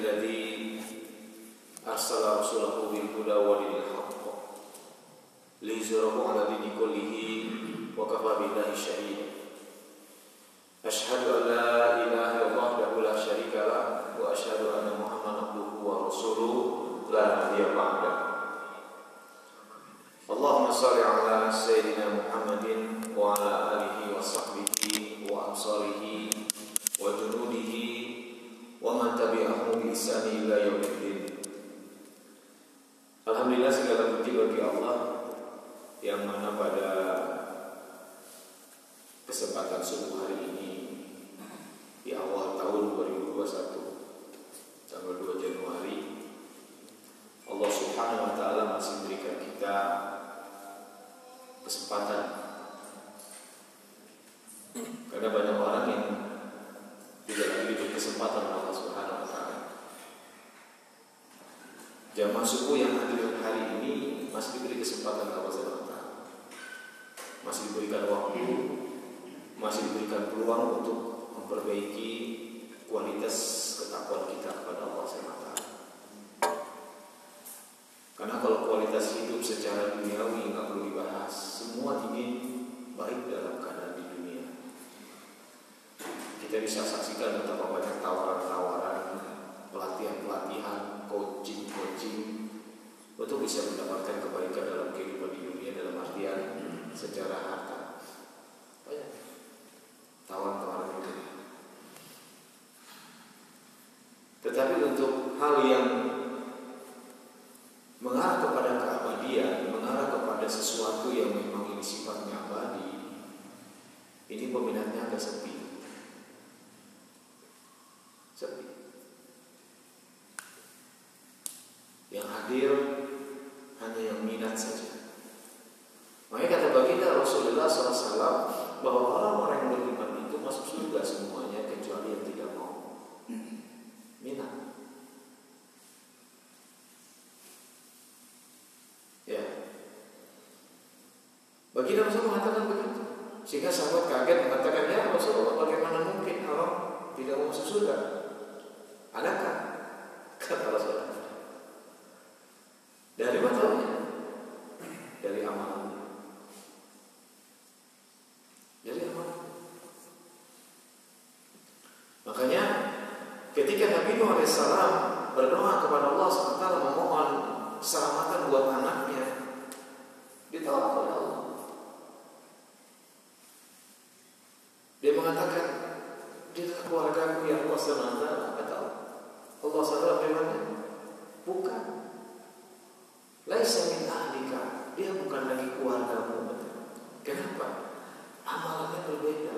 alladzi arsala rasulahu bil huda wa dinil haqq liyuzhirahu 'ala dini kullihi wa kafa billahi shahida. Asyhadu an la ilaha illallah wahdahu la syarika lah wa asyhadu anna Muhammadan abduhu wa rasuluhu la nabiyya ba'da. Allahumma shalli 'ala sayyidina Muhammadin wa 'ala alihi wa sahbihi wa ansarihi wa junudihi wa man tabi'ahum bi ihsani ila yaumiddin. Alhamdulillah, segala puji bagi Allah yang mana pada kesempatan subuh hari ini di awal tahun 2021 tanggal 2 Januari Allah Subhanahu wa taala masih memberikan kita kesempatan, karena banyak orang yang tidak lagi diberi kesempatan oleh Allah Subhanahu wa taala. Jamaah subuh yang hadir hari ini masih diberi kesempatan oleh Allah Subhanahu wa taala. Masih diberikan waktu, masih diberikan peluang untuk memperbaiki kualitas ketakwaan kita kepada Allah Subhanahu wa taala. Karena kalau kualitas hidup secara duniawi nggak perlu dibahas, semua ingin baik dalam keadaan di dunia. Kita bisa saksikan betapa banyak tawaran-tawaran, pelatihan-pelatihan, coaching untuk bisa mendapatkan kebaikan dalam kehidupan di dunia, dalam artian secara harta. Banyak tawaran-tawaran itu. Tetapi untuk hal yang mengarah kepada keabadian, mengarah kepada sesuatu yang memang ini sifatnya abadi, ini peminatnya agak sepi. Yang hadir hanya yang minat saja. Makanya kata baginda Rasulullah SAW bahwa orang-orang yang beriman itu masuk surga semuanya kecuali yang tidak mau minat. Ya, baginda Rasulullah mengatakan begitu, sehingga sahabat kaget mengatakan, ya Rasulullah, bagaimana mungkin orang tidak mau masuk surga? Adakah? Kata Rasulullah, dari mana tahunya? Dari amalannya. Dari amalan. Makanya ketika Nabi Nuh AS berdoa kepada Allah SWT memohon keselamatan buat anaknya, ditolak oleh Allah. Dia mengatakan, dia keluargaku yang Allah SWT. Kata Allah SWT memangnya bukan. Laisa min ahlika, dia bukan lagi keluargamu. Kenapa? Amalannya berbeda,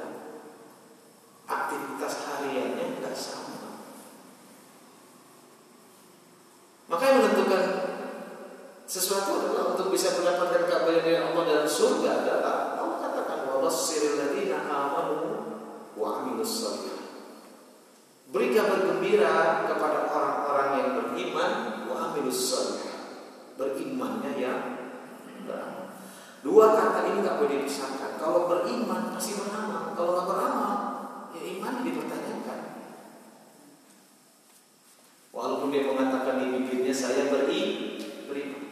aktivitas hariannya tidak sama. Maka yang menentukan sesuatu adalah untuk bisa mendapatkan keabadian dari Allah dalam surga adalah Allah katakan wa basyiril ladzina amanu wa amilus shalihat. Beri kabar gembira kepada orang-orang yang beriman wa amilus shalihat. Berimannya yang beramal. Dua kata ini nggak boleh dipisahkan. Kalau beriman pasti beramal. Kalau nggak beramal, ya iman dipertanyakan. Walaupun dia mengatakan di bibirnya saya beriman.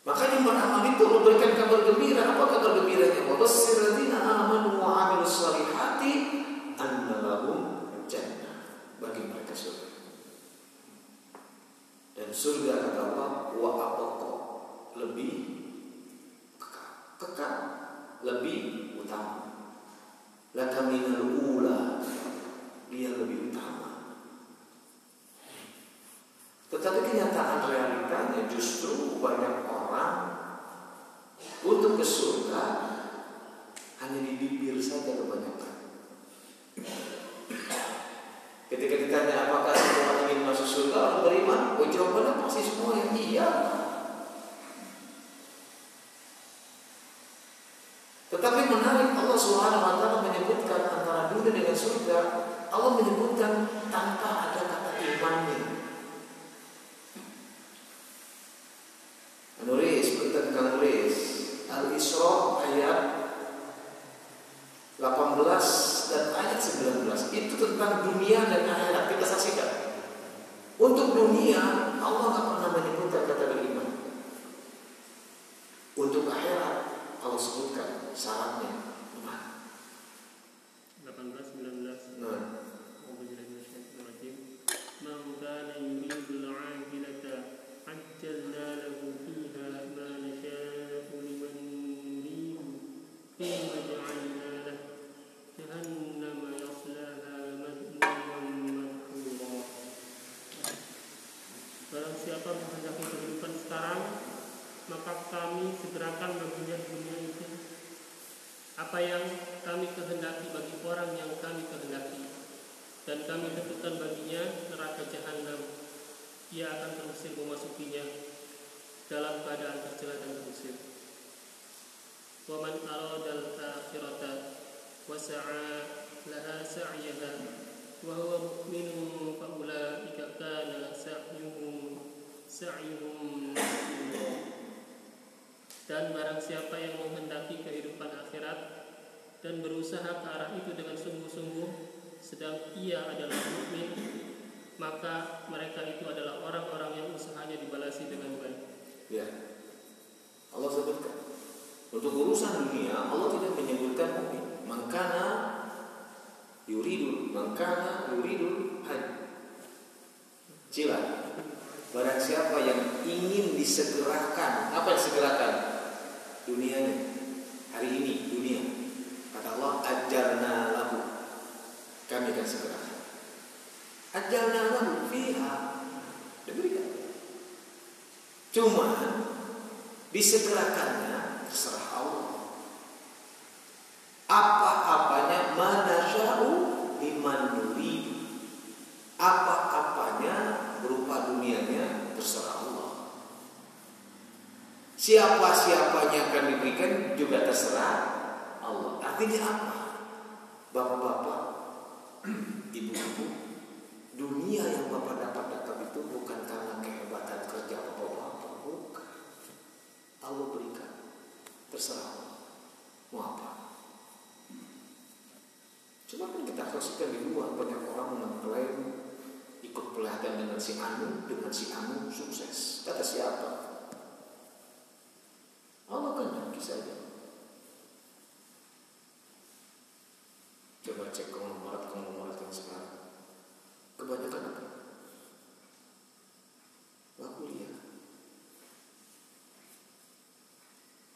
Makanya beramal itu memberikan kabar gembira. Apa kabar gembiranya? Wa basyiril ladzina amanu wa 'amilus shalihati anna lahum jannah. Bagi mereka surga. Dan surga kata Allah wa abqa, lebih kekal, lebih utama. Laka minal ula, dia lebih utama. Tetapi kenyataan realitanya justru banyak orang untuk ke surga hanya di bibir saja kebanyakan. Ketika ditanya apakah semua ingin masuk surga atau beriman, jawabannya pasti semua yang iya. Tetapi menarik, Allah Subhanahu wa taala menyebutkan antara dunia dengan surga, Allah menyebutkan tanpa ada kata imannya. Menulis, berita nulis Al-Isra ayat 18 dan ayat 19 itu tentang dunia dan akhirat. Kita saksikan. Untuk dunia Allah nggak pernah menyebutkan kata beriman. Untuk akhirat Allah sebutkan syaratnya iman. 18, 19. Nah. Man kana yuridul 'ajilata 'ajjalna lahu fiha ma nasha'u liman nurid thumma ja'alna lahu jahannama yaslaha madhmuman madhura. Barang siapa menghendaki kehidupan sekarang, maka kami segerakan baginya dunia itu apa yang kami kehendaki bagi orang yang kami kehendaki, dan kami tentukan baginya neraka jahanam. Ia akan terusir memasukinya dalam keadaan tercela dan terusir. Wa man aradal akhirata wa sa'a laha sa'yaha wa huwa mu'minun fa ulaika kana sa'yuhum mashkura. Dan barang siapa yang menghendaki kehidupan akhirat dan berusaha ke arah itu dengan sungguh-sungguh, sedang ia adalah mukmin, maka mereka itu adalah orang-orang yang usahanya dibalasi dengan baik. Ya, Allah sebutkan untuk urusan dunia Allah tidak menyebutkan mukmin. Mangkana yuridul hajj. Cila. Barang siapa yang ingin disegerakan, apa yang disegerakan? Dunianya. Hari ini dunia. Kata Allah, ajalna lahu. Kami akan segerakan. Ajalna lahu fiha. Diberikan. Cuma disegerakannya terserah Allah. Apa-apanya manasya'u liman nurid. Apa-apanya berupa dunianya terserah Allah. Siapa-siapanya akan diberikan juga terserah Allah. Artinya apa? Bapak-bapak, ibu-ibu, dunia yang bapak dapat itu bukan karena kehebatan kerja bapak-bapak, bukan. Allah berikan, terserah Allah. Mau apa? Cuma kan kita saksikan di luar banyak orang mengklaim ikut pelatihan dengan si Anu sukses. Kata siapa? Allah kehendaki saja. Coba cek konglomerat yang sekarang. Kebanyakan apa? Gak kuliah.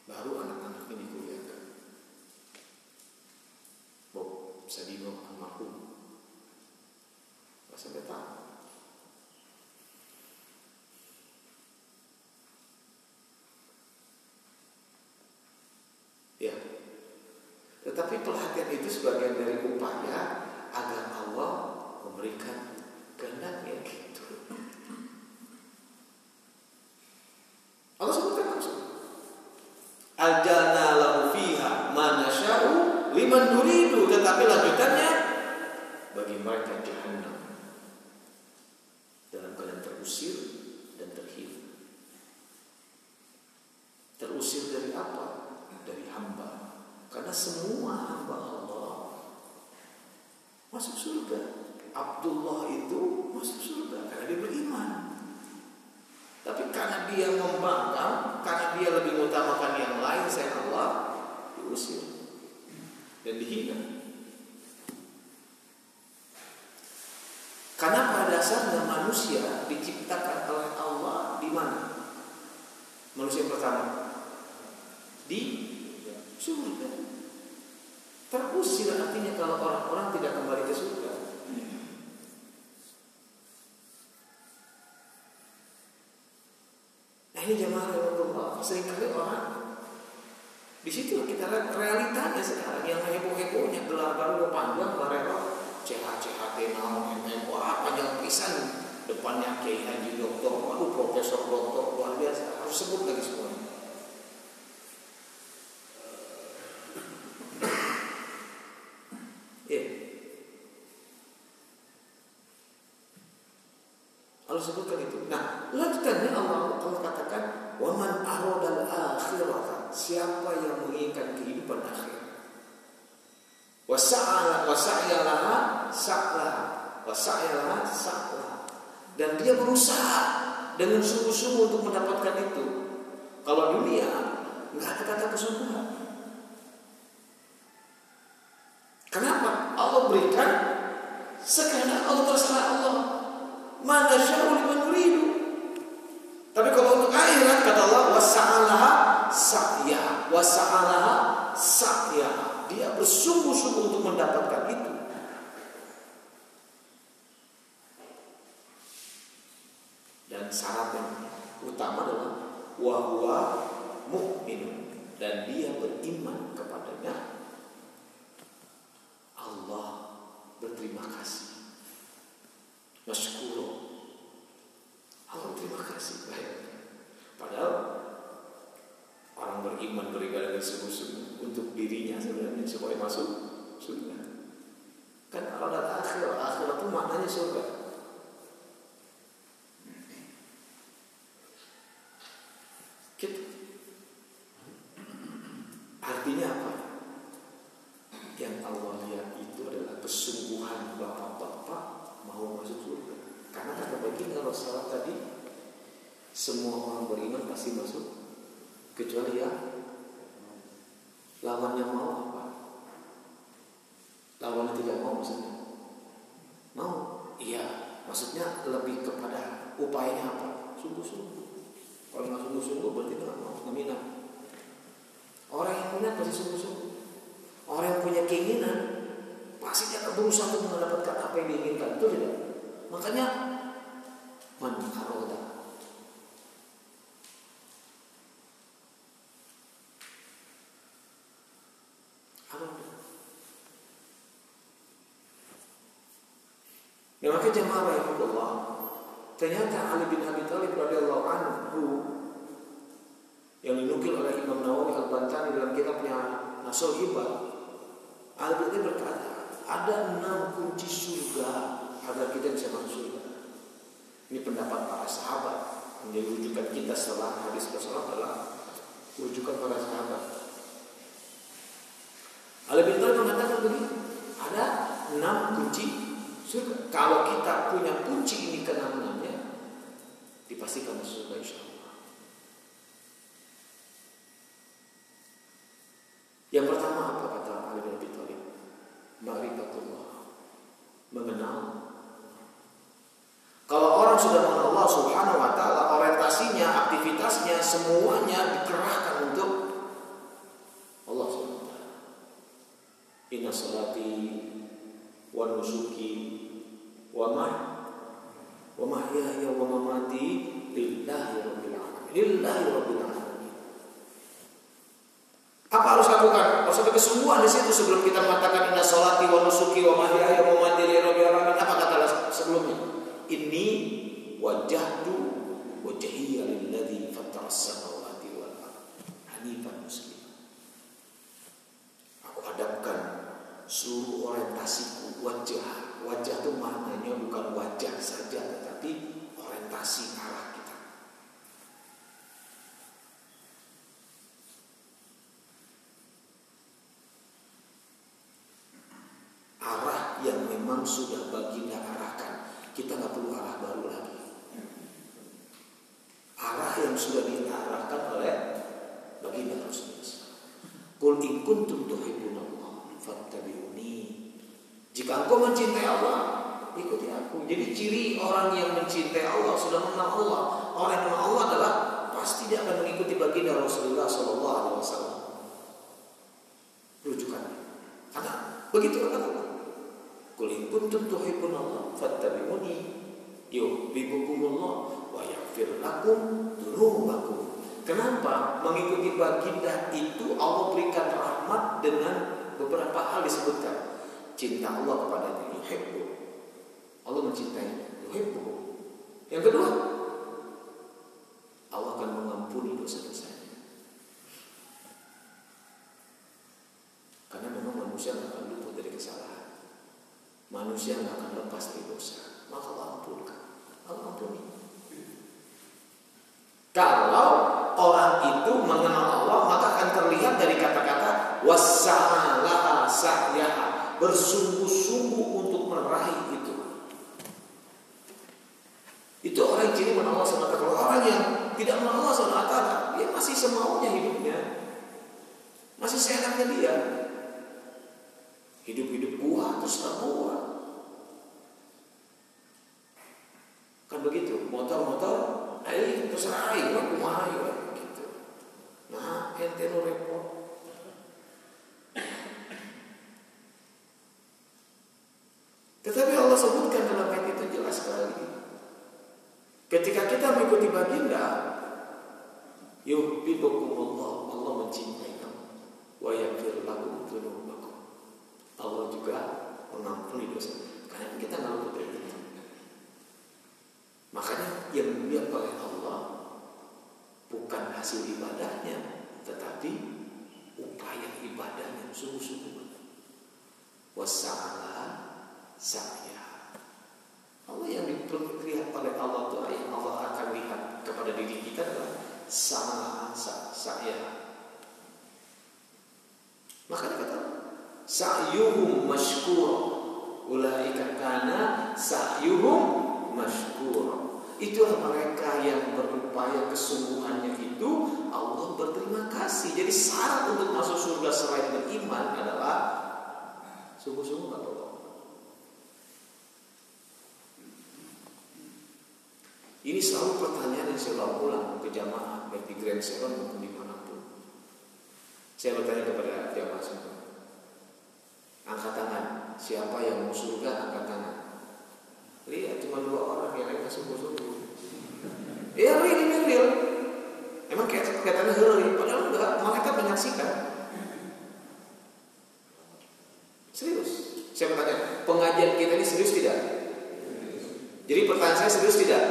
Baru anak-anak ini kuliahkan. Bob Sadino almarhum. Gak sampai tahu. Ya. Tetapi pelatihan itu sebagian dari upaya agar Allah memberikan kehendaknya gitu. Allah sebutkan langsung. Ajalna lahu fiha ma nasya'u liman nuridu, tetapi lanjutannya bagi mereka jahannam dalam keadaan terusir dan terhina. Terusir dari apa? Dari hamba. Karena semua hamba Allah masuk surga. Abdullah itu masuk surga karena dia beriman. Tapi karena dia membangkang, karena dia lebih mengutamakan yang lain selain Allah, diusir dan dihina. Karena pada dasarnya manusia diciptakan oleh Allah di mana? Manusia yang pertama di surga. Terusir artinya kalau orang-orang tidak kembali ke surga. Nah ini jemaah Allah, seringkali orang di situ kita lihat realitanya sekarang yang heboh-hebohnya gelar baru panjang barelo CHT naon MMO panjang pisan depannya Kiai Haji Doktor, waduh Profesor Doktor luar biasa, harus sebut lagi semuanya. Allah sebutkan itu. Nah, lanjutannya Allah katakan, "Wa man aradal akhirata," siapa yang menginginkan kehidupan akhirat. Wa sa'ya laha sa'laha, wasa'yaha sa'laha. Dan dia berusaha dengan sungguh-sungguh untuk mendapatkan itu. Kalau dunia nggak ada kata kesungguhan. Kenapa? Allah berikan sekarang, Allah terserah Allah. Mana sya'u liman yuridu. Tapi kalau untuk akhirat kata Allah wasa'alaha sa'yaha, wasa'alaha sa'yaha. Dia bersungguh-sungguh untuk mendapatkan itu. Dan syarat yang utama adalah wa huwa mu'minun, dan dia beriman kepadanya. Allah berterima kasih. Masykur. Allah terima kasih. Padahal orang beriman beribadah dengan sungguh-sungguh untuk dirinya sebenarnya supaya masuk surga. Kan kalau ada akhirat itu maknanya surga. Gitu. Artinya apa? Yang Allah lihat itu adalah kesungguhan bapak-bapak mau masuk surga. Karena kata baginda Rasulullah tadi, semua orang beriman pasti masuk, kecuali ya lawannya mau apa? Lawannya tidak mau maksudnya? Mau? Iya. Maksudnya lebih kepada upayanya apa? Sungguh-sungguh. Kalau nggak sungguh-sungguh berarti nggak mau, nggak minat. Orang yang minat pasti sungguh-sungguh. Orang yang punya keinginan pasti dia akan berusaha untuk mendapatkan apa yang diinginkan. Itu tidak. Makanya man aroda, ya makanya jemaah rahimahullah, ternyata Ali bin Abi Thalib radhiyallahu anhu yang dinukil oleh Imam Nawawi Al-Bantani dalam kitabnya Nasul Hibah, Ali bin Thalib berkata ada 6 kunci surga agar kita bisa masuk surga. Ini pendapat para sahabat, menjadi rujukan kita setelah hadis Rasulullah adalah rujukan para sahabat. Ali bin Thalib mengatakan begini, ada 6 kunci surga. Kalau kita punya kunci ini ke-6-nya, dipastikan masuk surga insyaallah. Yang pertama apa kata Ali bin Abi Thalib? Ma'rifatullah, mengenal. Kalau orang sudah mengenal Allah Subhanahu wa taala, orientasinya, aktivitasnya, semuanya dikerahkan untuk Allah Subhanahu wa taala. Inna sholati wa nusuki wa mahyaya wa mamati lillahi rabbil alamin. Lillahi rabbil alamin. Apa harus lakukan? Harus ada kesungguhan di situ sebelum kita mengatakan inna sholati wa nusuki wa mahyaya wa mamati lillahi rabbil alamin. Apa kata sebelumnya? Inni wajjahtu wajhiya lilladzi fattaras samawati wal ardh hanifan musliman. Aku hadapkan seluruh orientasiku, wajah. Wajah itu maknanya bukan wajah saja, tetapi orientasi arah kita. Arah yang memang sudah baginda arahkan. Kita nggak perlu arah baru lagi. Arah yang sudah diarahkan oleh baginda Rasulullah. Qul in kuntum tuhibbunallah fattabi'uni. Jika engkau mencintai Allah, ikuti aku. Jadi ciri orang yang mencintai Allah sudah mengenal Allah. Orang yang mengenal Allah adalah pasti dia akan mengikuti baginda Rasulullah SAW. Rujukannya. Karena begitu kan Allah. Qul in kuntum tuhibbunallah fattabi'uni yuhibbukumullah wa yaghfir lakum dzunubakum. Kenapa mengikuti baginda itu Allah berikan rahmat dengan beberapa hal disebutkan. Cinta Allah kepadanya, yuhibbu. Allah mencintai, yuhibbu. Yang kedua, Allah akan mengampuni dosa-dosanya. Karena memang manusia tidak akan luput dari kesalahan. Manusia tidak akan lepas dari dosa. Maka Allah ampunkan. Allah ampuni. Kalau orang itu mengenal Allah, maka akan terlihat dari kata-kata wassa'alaha sa'yaha, bersungguh-sungguh untuk meraih itu. semua. Kan begitu, motor, terserah aing mah kumaha gitu. Nah, ente nu repot. Tetapi Allah sebutkan dalam ayat itu jelas sekali. Ketika kita mengikuti baginda, yuhibbukumullah, Allah mencintai kamu. Wa yaghfir lakum dzunubakum. Allah juga mengampuni dosa. Karena kita nggak butuh itu. Makanya yang dilihat oleh Allah bukan hasil ibadahnya, tetapi upaya ibadahnya sungguh-sungguh. Wasa'ala saya. Allah yang dilihat oleh Allah itu, yang Allah akan lihat kepada diri kita adalah saya. Makanya kata sa'yuhum mashkur, ulaika kana sa'yuhum mashkur. Itulah mereka yang berupaya, kesungguhannya itu Allah berterima kasih. Jadi syarat untuk masuk surga selain beriman adalah sungguh-sungguh kepada Allah. Ini selalu pertanyaan yang saya ulang ke jamaah baik di Grand Salon maupun dimanapun. Saya bertanya kepada jamaah semua, angkat tangan, siapa yang mau surga angkat tangan. Lihat cuma 2 orang yang lainnya sungguh-sungguh. Ya real. Emang kelihatannya real, padahal enggak, mereka menyaksikan. Serius. Saya bertanya, pengajian kita ini serius tidak? Jadi pertanyaan saya, serius tidak?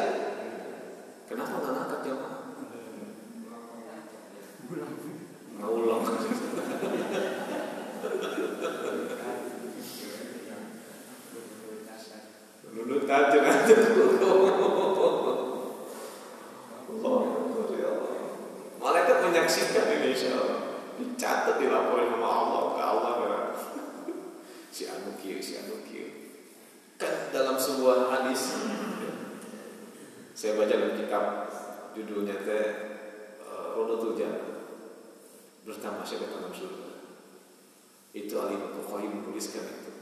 Kenapa nggak ngangkat jamaah? Ngulong. Nunut aja kan. Malaikat menyaksikan ini, insyaallah. Dicatat, dilaporin sama Allah ke Allah. Si anu kieu. Kan dalam sebuah hadis saya baca dalam kitab judulnya Rodotul Jannah, bersama syaitan dalam surga. Itu Al-Imam Bukhari menuliskan itu.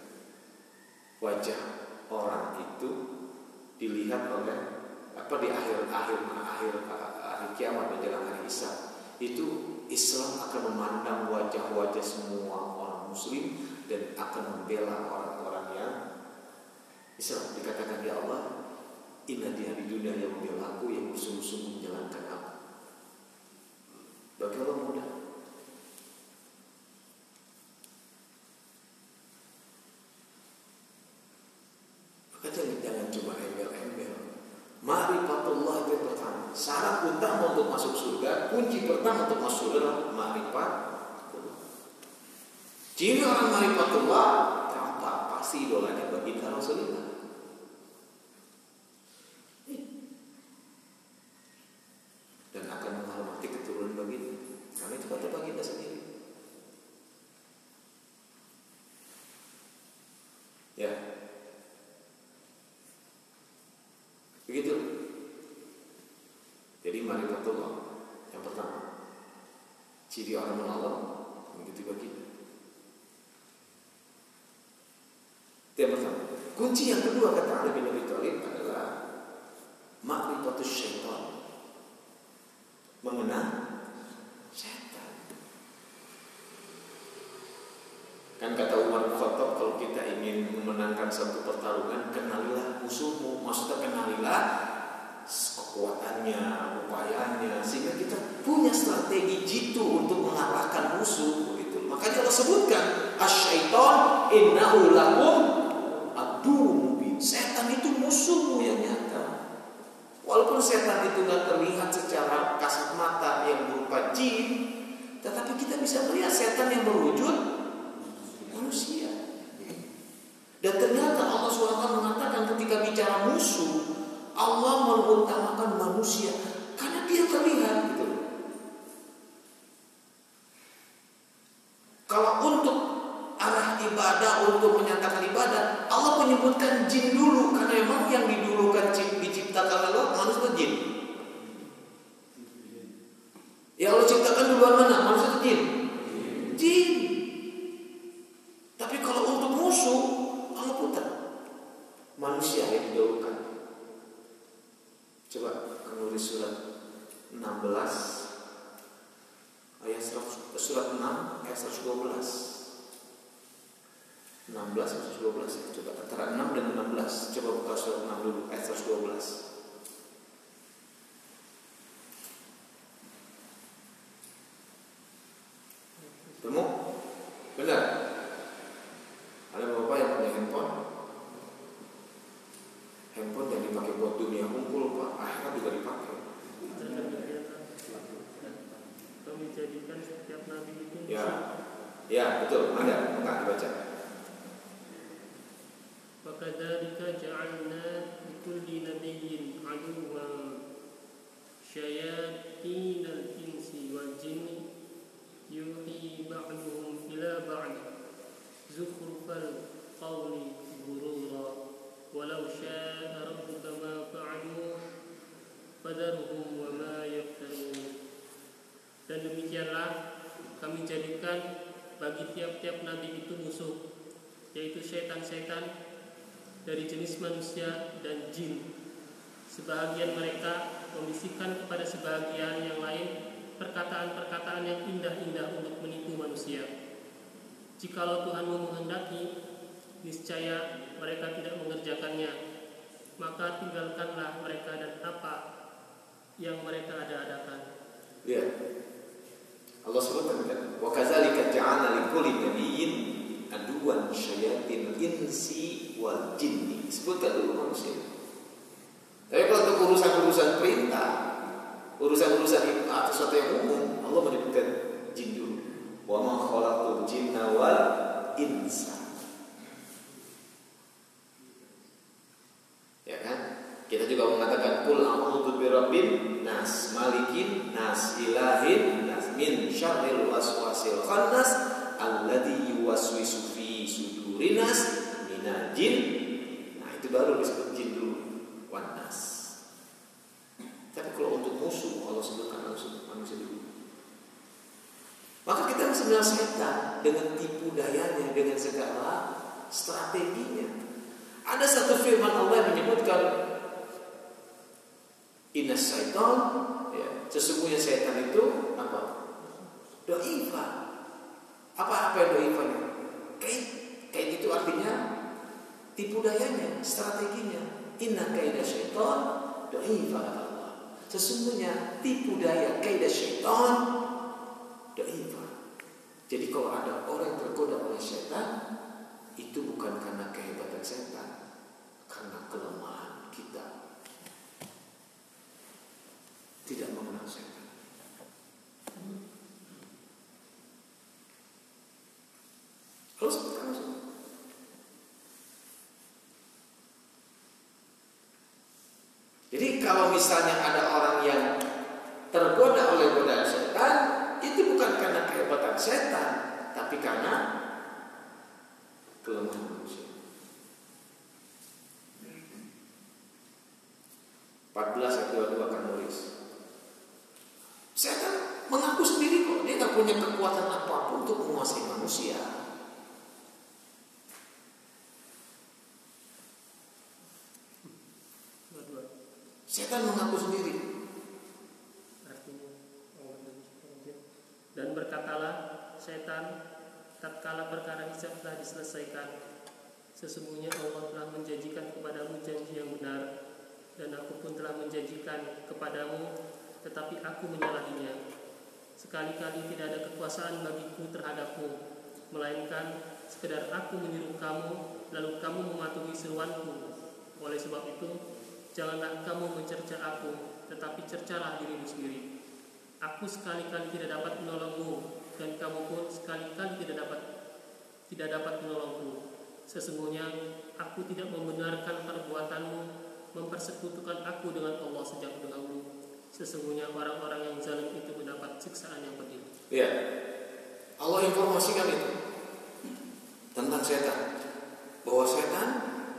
Wajah orang itu dilihat oleh di akhir kiamat menjelang hari hisab. Itu Islam akan memandang wajah-wajah semua orang muslim dan akan membela orang-orang yang Islam. Dikatakan, ya Allah, inna dia di dunia yang membela aku, yang bersungguh-sungguh menjalankan aku. Bagi Allah mudah. Maka jangan cuma embel-embel. Ma'rifatullah itu yang pertama. Syarat utama untuk masuk surga, kunci pertama untuk masuk surga adalah ma'rifatullah. Ciri orang ma'rifatullah gampang, pasti idolanya baginda Rasulullah. Dan akan menghormati keturunan baginda. Karena itu kata baginda sendiri. Ya. Begitu. Jadi ma'rifatullah yang pertama. Ciri orang menolong mengikuti baginda. Itu yang pertama. Kunci yang kedua kata Ali bin Abi Thalib adalah ma'rifatus syaitan. Mengenal setan. Kan kata Umar bin Khattab, kalau kita ingin memenangkan satu pertarungan, kenalilah musuhmu. Maksudnya kenalilah kekuatannya, upayanya, sehingga kita punya strategi jitu untuk mengalahkan musuh. Gitu. Makanya Allah sebutkan asy-syaitan innahu lakum aduwwun mubin. Setan itu musuhmu yang nyata. Walaupun setan itu nggak terlihat secara kasat mata yang berupa jin, tetapi kita bisa melihat setan yang berwujud manusia. Dan ternyata Allah SWT mengatakan ketika bicara musuh, Allah mengutamakan manusia karena dia terlihat gitu. Kalau untuk arah ibadah, untuk menyatakan ibadah, Allah menyebutkan jin dulu karena memang yang didulukan diciptakan Allah manusia jin. Ya Allah ciptakan duluan mana? Manusia atau jin? Jin. Tapi kalau untuk musuh, manusia yang didahulukan. Coba kamu di surat 16 ayat 100, surat 6 ayat 112. 16 112 coba antara 6 dan 16. Coba buka surat 6 dulu ayat 112. Temu? Benar? Ada bapak yang punya handphone? Handphone yang dipakai buat dunia kumpul, Pak. Akhirat juga dipakai. Kami jadikan setiap nabi itu Ya, ya betul. Ada, enggak dibaca. وَكَذَلِكَ جَعَلْنَا لِكُلِّ نَبِيٍّ عَدُوًّا شَيَاطِينَ الْإِنسِ وَالْجِنِّ يُوحِي بَعْضُهُمْ إِلَى بَعْضٍ زُخْرُفَ الْقَوْلِ غُرُورًا وَلَوْ شَاءَ رَبُّكَ مَا فَعَلُوهُ فَذَرْهُمْ وَمَا يَفْتَرُونَ. Dan demikianlah kami jadikan bagi tiap-tiap nabi itu musuh, yaitu setan-setan dari jenis manusia dan jin. Sebahagian mereka membisikkan kepada sebahagian yang lain perkataan-perkataan yang indah-indah untuk menipu manusia. Jikalau Tuhanmu menghendaki, niscaya mereka tidak mengerjakannya, maka tinggalkanlah mereka dan apa yang mereka ada-adakan. Ya. Allah sebutkan kan, wa kadzalika ja'alna likulli nabiyyin aduwan syayatin insi wal jinni. Sebutkan dulu manusia. Tapi kalau untuk urusan-urusan perintah, urusan-urusan atau sesuatu yang umum, Allah menyebutkan jin dulu. Wa ma khalaqtul jinna wal insa. Ya kan? Kita juga mengatakan qul a'udzu birabbin nas, malikin nas, ilahin nas, min syarril waswasil khannas alladzi yuwaswisu fi sudurin nas minal jin. Nah, itu baru disebut jin dulu, wan nas. Tapi kalau untuk musuh, Allah sebutkan langsung manusia dulu. Maka kita harus mengenal setan dengan tipu dayanya, dengan segala strateginya. Ada satu firman Allah yang menyebutkan inna syaitan, ya, sesungguhnya setan itu apa? Do'ifa. Apa yang do'ifanya? Kayak gitu artinya tipu dayanya, strateginya. Inna kaidah syaitan do'ifa. Sesungguhnya tipu daya kaidah syaitan do'ifa. Jadi kalau ada orang yang tergoda oleh setan, itu bukan karena kehebatan setan, karena kelemahan kita tidak mengenal setan. Terus langsung. Jadi kalau misalnya ada orang yang tergoda oleh godaan setan, itu bukan karena kehebatan setan, tapi karena kelemahan manusia. 14 ayat 22 akan nulis. Setan mengaku sendiri kok dia tak punya kekuatan apapun untuk menguasai manusia. Setan mengaku sendiri. Dan berkatalah setan tatkala perkara hisab telah diselesaikan, sesungguhnya Allah telah menjanjikan kepadamu janji yang benar, dan aku pun telah menjanjikan kepadamu, tetapi aku menyalahinya. Sekali-kali tidak ada kekuasaan bagiku terhadapmu, melainkan sekedar aku menyuruh kamu, lalu kamu mematuhi seruanku. Oleh sebab itu, janganlah kamu mencerca aku, tetapi cercalah dirimu sendiri. Aku sekali-kali tidak dapat menolongmu, dan kamu pun sekali-kali tidak dapat menolongku. Sesungguhnya aku tidak membenarkan perbuatanmu mempersekutukan aku dengan Allah sejak dahulu. Sesungguhnya orang-orang yang zalim itu mendapat siksaan yang pedih. Ya, Allah informasikan itu tentang setan, bahwa setan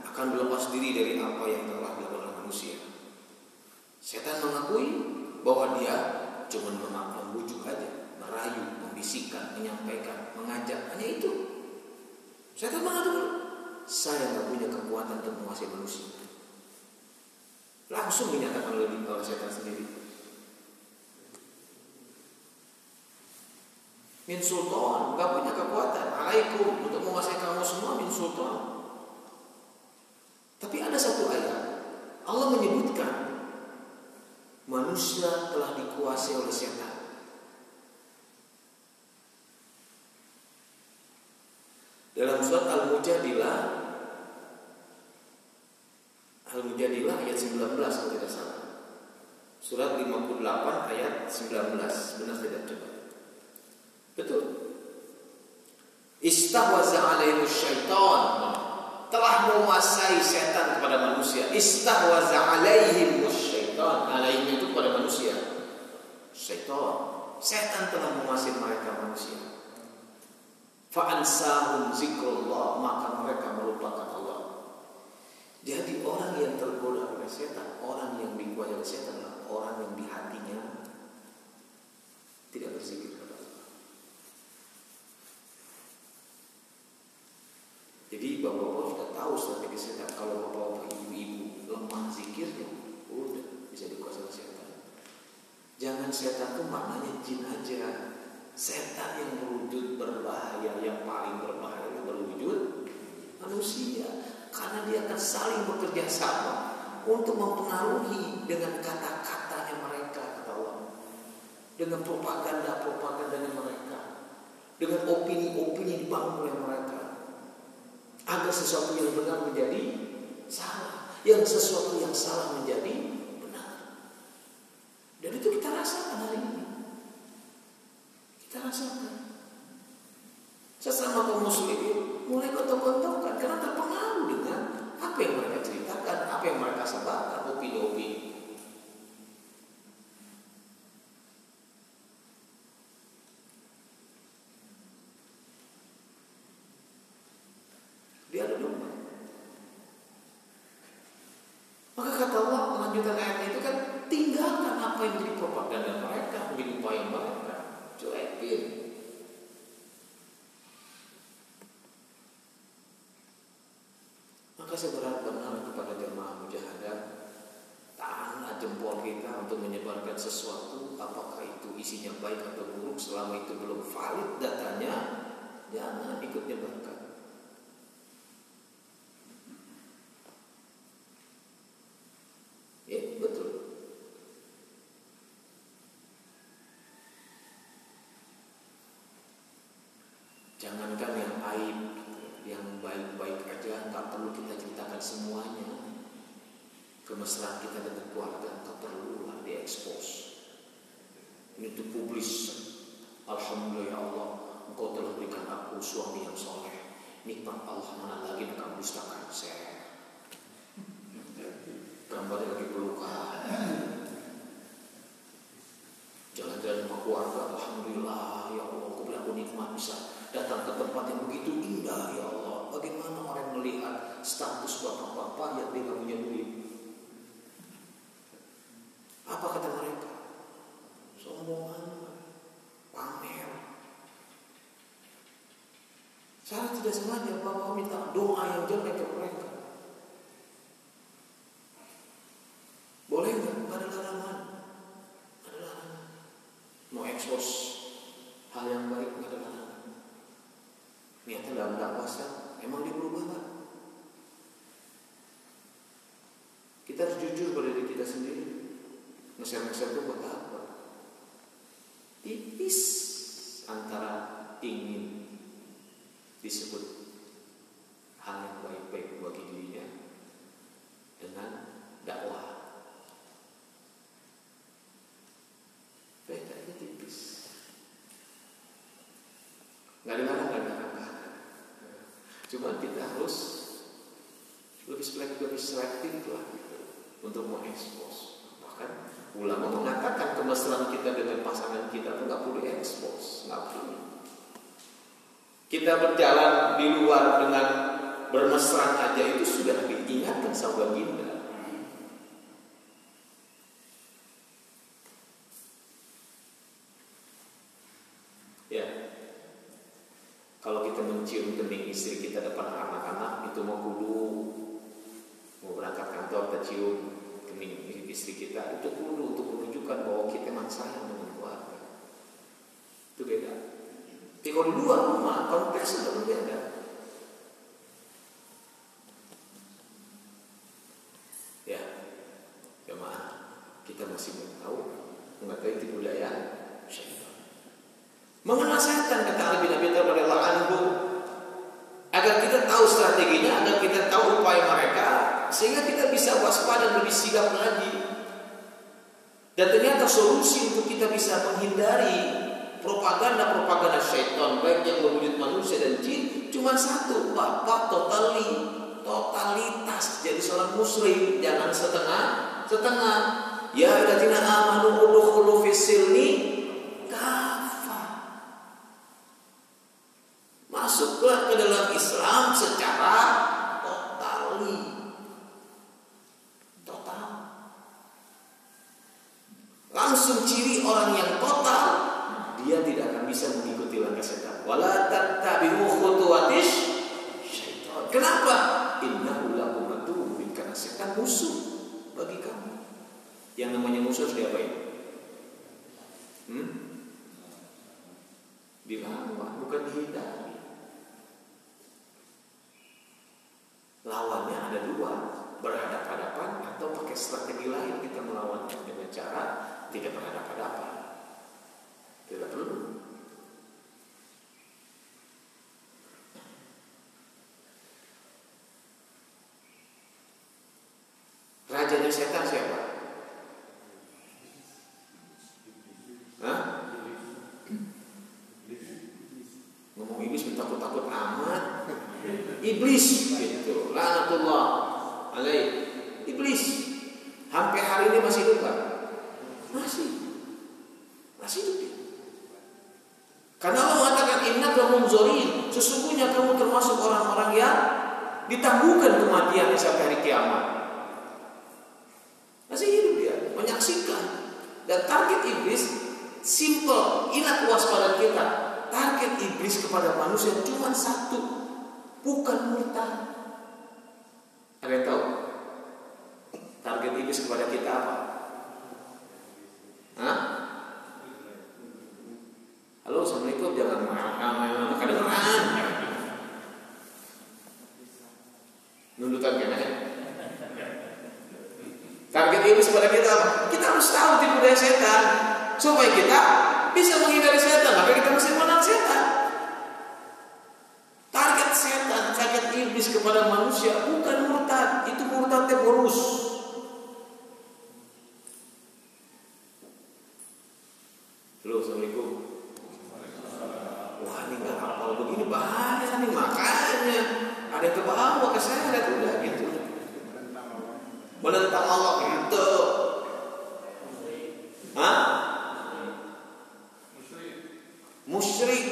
akan berlepas diri dari apa yang telah dilakukan oleh manusia. Setan mengakui bahwa dia cuma membujuk aja, merayu, membisikkan, menyampaikan, mengajak, hanya itu. Setan mengatakan, saya tidak punya kekuatan untuk masih manusia. Langsung dinyatakan oleh setan sendiri. Min sultan, gak punya kekuatan. Alaikum, untuk menguasai kamu semua min sultan. Tapi ada satu ayat, Allah menyebutkan manusia telah dikuasai oleh setan. Dalam surat Al-Mujadilah ayat 19 kalau tidak salah. Surat 58 ayat 19. Benar tidak coba? Betul. Istahwaza alaihi syaitan. Telah menguasai setan kepada manusia. Istahwaza alaihim syaitan. Alaihim itu kepada manusia. Syaitan. Setan telah menguasai mereka manusia. Fa'ansahum zikrullah, maka mereka melupakan Allah. Jadi orang yang tergoda oleh setan, orang yang dikuasai oleh setan adalah orang yang di hatinya tidak berzikir kepada Allah. Jadi bapak-bapak sudah tahu strategi setan. Kalau bapak-bapak ibu-ibu lemah zikirnya, udah bisa dikuasai oleh setan. Jangan setan itu maknanya jin aja. Setan yang berwujud berbahaya, yang paling berbahaya yang berwujud manusia, karena dia akan saling bekerja sama untuk mempengaruhi dengan kata-katanya mereka, kata Allah, dengan propaganda-propagandanya mereka, dengan opini-opini dibangun oleh mereka, agar sesuatu yang benar menjadi salah, yang sesuatu yang salah menjadi benar. Dan itu kita rasakan hari ini. Kita rasakan sesama kaum muslimin mulai gontok-gontokan karena terpengaruh dengan apa yang mereka ceritakan, apa yang mereka sebarkan, opini-opini. Dia ada domba. Maka kata Allah melanjutkan ayat itu kan, tinggalkan apa yang menjadi propaganda mereka, menjadi upaya mereka. Cuekin. Maka saya berharap benar kepada jemaah mujahadah, tahanlah jempol kita untuk menyebarkan sesuatu, apakah itu isinya baik atau buruk, selama itu belum valid datanya, jangan ikut nyebarkan. Ya, betul. Jangankan yang aib, yang baik-baik aja tak perlu kita ceritakan semuanya. Kemesraan kita dengan keluarga tak perlulah diekspos. Ini dipublis. Alhamdulillah ya Allah, Engkau telah berikan aku suami yang soleh. Nikmat Allah mana lagi yang kamu dustakan saya. Gambarnya lagi pelukan. Jalan-jalan sama keluarga, alhamdulillah ya Allah, Engkau beri aku nikmat bisa datang ke tempat yang begitu indah ya Allah. Bagaimana orang melihat status bapak-bapak yang dia punya duit? Apa kata mereka? Sombongan, pamer. Saya tidak sengaja bapak minta doa yang jelek ke mereka. Boleh nggak? Nggak ada larangan. Ada larangan. Mau ekspos hal yang baik nggak ada larangan. Niatnya dalam dakwah emang dia berubah nggak? Kita harus jujur pada diri kita sendiri. Ngeser-ngeser itu buat apa? Tipis antara ingin disebut hal yang baik-baik bagi dirinya dengan dakwah. Bedanya tipis. Nggak dilarang. Cuma kita harus lebih selektif lah gitu, untuk mengekspos. Bahkan ulama mengatakan kemesraan kita dengan pasangan kita itu nggak perlu diekspos, nggak perlu. Kita berjalan di luar dengan bermesraan aja itu sudah diingatkan sama baginda. Ya. Kalau kita mencium kening istri kita depan anak-anak, itu mau kudu cium kening istri kita, itu perlu untuk menunjukkan bahwa kita memang sayang dengan keluarga. Itu beda. Tapi kalau di luar rumah konteksnya berbeda. Ya, jemaah, kita masih belum tahu mengetahui itu budaya syaitan. Mengenal setan, kata Ali bin Abi Thalib radhiyallahu anhu, agar kita tahu strateginya, agar kita tahu upaya mereka, sehingga kita bisa waspada lebih sigap lagi. Dan ternyata solusi untuk kita bisa menghindari propaganda syaitan, baik yang berwujud manusia dan jin, cuma satu, bapak totalitas. Jadi seorang muslim jangan setengah. Ya alladzina amanu udkhulu fis-silmi kafah. Masuklah ke dalam Islam secara total. Langsung ciri orang yang total, dia tidak akan bisa mengikuti langkah setan. Wala tattabi'u khutuwatis syaitan. Kenapa? Innahu lakum aduwwun, karena setan musuh bagi kamu. Yang namanya musuh harus diapain? Dilawan, bukan dihindari. Lawannya ada dua, berhadapan-hadapan atau pakai strategi lain kita melawannya dengan cara tidak berhadapan-hadapan. Tidak perlu. Rajanya setan siapa? Hah? Ngomong iblis takut-takut amat. Iblis gitu. Laknatullah alaih. Iblis. Sampai hari ini masih hidup kan? Masih hidup dia. Karena Allah mengatakan innaka munzarin, sesungguhnya kamu termasuk orang-orang yang ditangguhkan kematian sampai hari kiamat. Masih hidup dia, menyaksikan. Dan target iblis simple, ingat waspada kita. Target iblis kepada manusia cuma satu, bukan murtad. Ada yang tahu? Target iblis kepada kita apa? Hah? Halo, assalamualaikum, jangan marah, kedengeran. Nundutan kan ya? Target iblis kepada kita apa? Kita harus tahu tipu daya setan supaya kita bisa menghindari setan. Maka kita mesti mengenal setan. Target setan, target iblis kepada manusia bukan murtad. Itu murtadnya bonus. Halo, assalamualaikum. Wah, ini nggak hafal begini bahaya nih, makanya ada yang kebawa ke saya udah gitu. Menentang Allah gitu. Hah? Musyrik.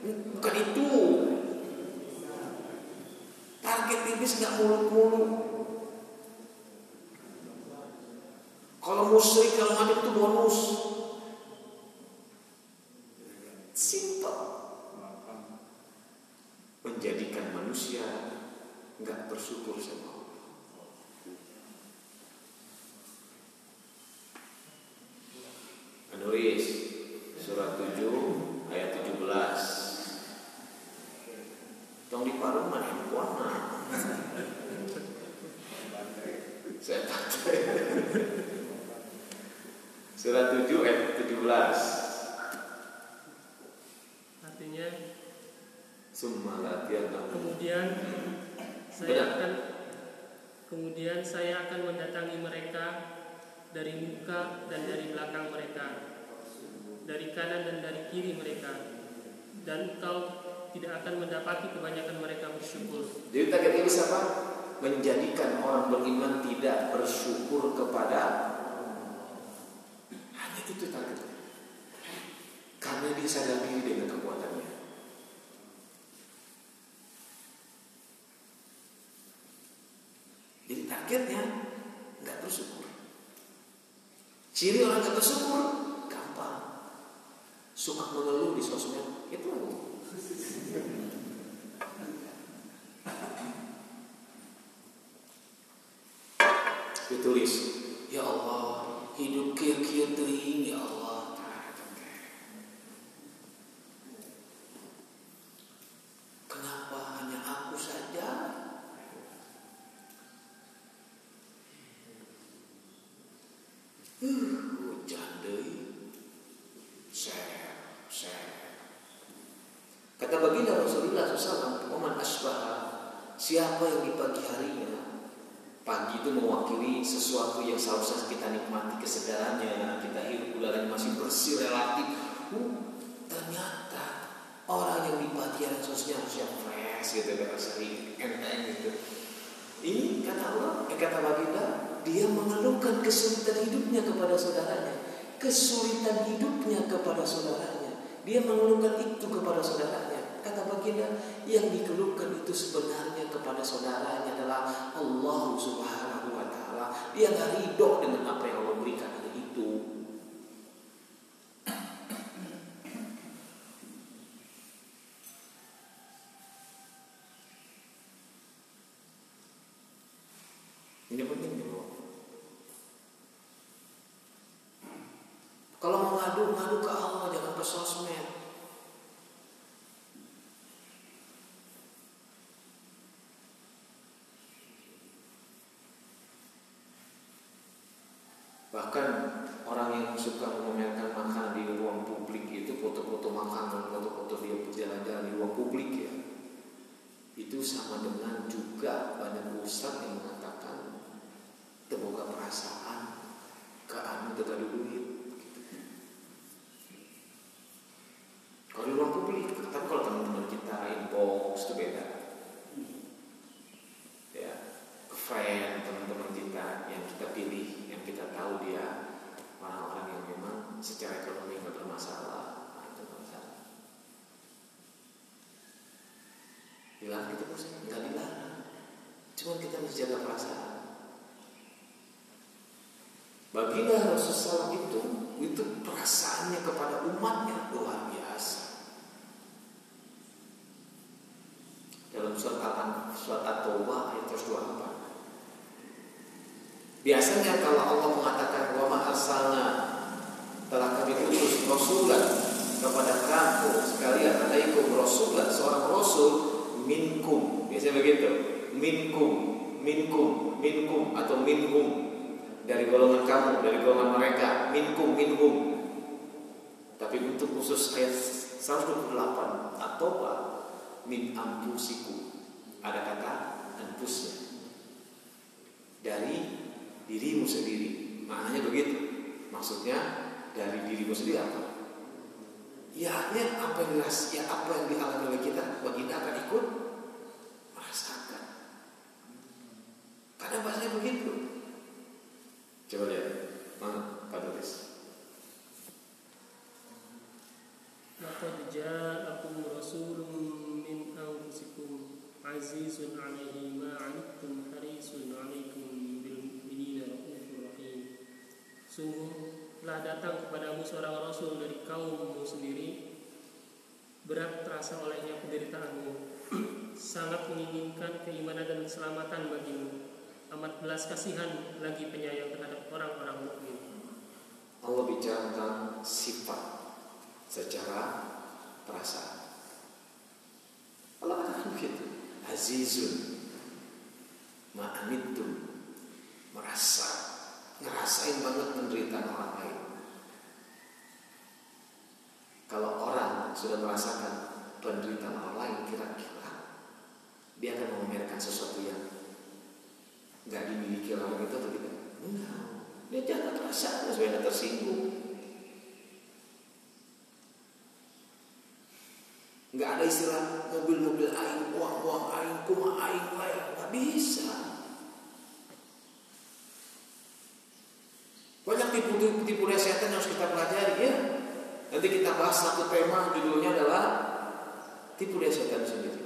Bukan itu. Target iblis nggak muluk-muluk. Kalau musyrik kalau macam itu bonus. Simple. Menjadikan manusia nggak bersyukur sama Allah. Menulis surat 7 ayat 17. Tong di parung mana handphone mah? Saya pakai. Surat 7 ayat 17. Artinya kemudian saya akan mendatangi mereka dari muka dan dari belakang mereka, dari kanan dan dari kiri mereka, dan kau tidak akan mendapati kebanyakan mereka bersyukur. Jadi target ini apa? Menjadikan orang beriman tidak bersyukur kepada hanya itu targetnya. Karena dia sadar diri dengan kekuatannya. Jadi targetnya nggak bersyukur. Ciri orang nggak bersyukur gampang, suka mengeluh di sosmed, itu aku. Ditulis, ya Allah, hidup kieu-kieu teuing ya Allah. Kenapa hanya aku saja? Hujan deui. Kata baginda Rasulullah SAW, "Oman asbaha," siapa yang di pagi harinya, pagi itu mewakili sesuatu yang seharusnya kita nikmati kesadarannya, kita hirup udaranya masih bersih relatif. Ternyata orang yang di pagi yang harusnya fresh gitu, bersih enteng gitu. Ini kata Allah, kata baginda, dia mengeluhkan kesulitan hidupnya kepada saudaranya, kesulitan hidupnya kepada saudaranya. Dia mengeluhkan itu kepada saudaranya. Kata baginda, yang dikeluhkan itu sebenarnya kepada saudaranya adalah Allah Subhanahu wa Ta'ala. Dia gak ridho dengan apa yang Allah berikan hari itu. Ini penting dulu. Kalau mau ngadu ke Allah, jangan ke sosmed. Bahkan orang yang suka memamerkan makanan di ruang publik itu, foto-foto makanan, foto-foto dia berjalan-jalan di ruang publik ya, itu sama dengan juga banyak ustaz yang mengatakan terbuka perasaan ke anu teka duit. Kalau di ruang publik, tapi kalau teman-teman kita inbox itu beda. Ya, ke friend teman-teman kita yang kita pilih, yang kita tahu dia orang-orang yang memang secara ekonomi nggak bermasalah, itu masalah. Dilarang itu maksudnya nggak dilarang, cuma kita harus jaga perasaan. Baginda Rasulullah itu perasaannya kepada umatnya luar biasa. Dalam surat At-Taubah ayat 24. Biasanya kalau Allah mengatakan wa ma arsalna, telah kami utus rasulan kepada kamu sekalian, alaikum rasulan, seorang rasul minkum. Biasanya begitu. Minkum atau minhum, dari golongan kamu, dari golongan mereka, minhum. Tapi untuk khusus ayat 128 At-Taubah, min anfusikum, ada kata anfusnya, dari dirimu sendiri. Maknanya begitu. Maksudnya dari dirimu sendiri apa? Ya, apa yang dialami oleh kita, baginda akan ikut merasakan. Karena bahasanya begitu. Coba lihat, mana Pak tulis? Laqad ja'akum rasulun min anfusikum azizun 'alaihi ma 'anittum harisun 'alaikum bil mu'minina raufur rahim. Sungguh telah datang kepadamu seorang rasul dari kaummu sendiri, berat terasa olehnya penderitaanmu, sangat menginginkan keimanan dan keselamatan bagimu, amat belas kasihan lagi penyayang terhadap orang-orang mukmin. Allah bicara tentang sifat secara perasaan. Allah katakan begitu, azizun ma'anittum, ngerasain banget penderitaan orang lain. Kalau orang sudah merasakan penderitaan orang lain, kira-kira dia akan memamerkan sesuatu yang nggak dimiliki orang itu atau tidak? Enggak. Dia jangan perasaan supaya tersinggung. Nggak ada istilah mobil-mobil aing, uang aing, kuma aing, nggak bisa. Banyak tipu setan yang harus kita pelajari ya. Nanti kita bahas satu tema, judulnya adalah tipu daya setan sendiri.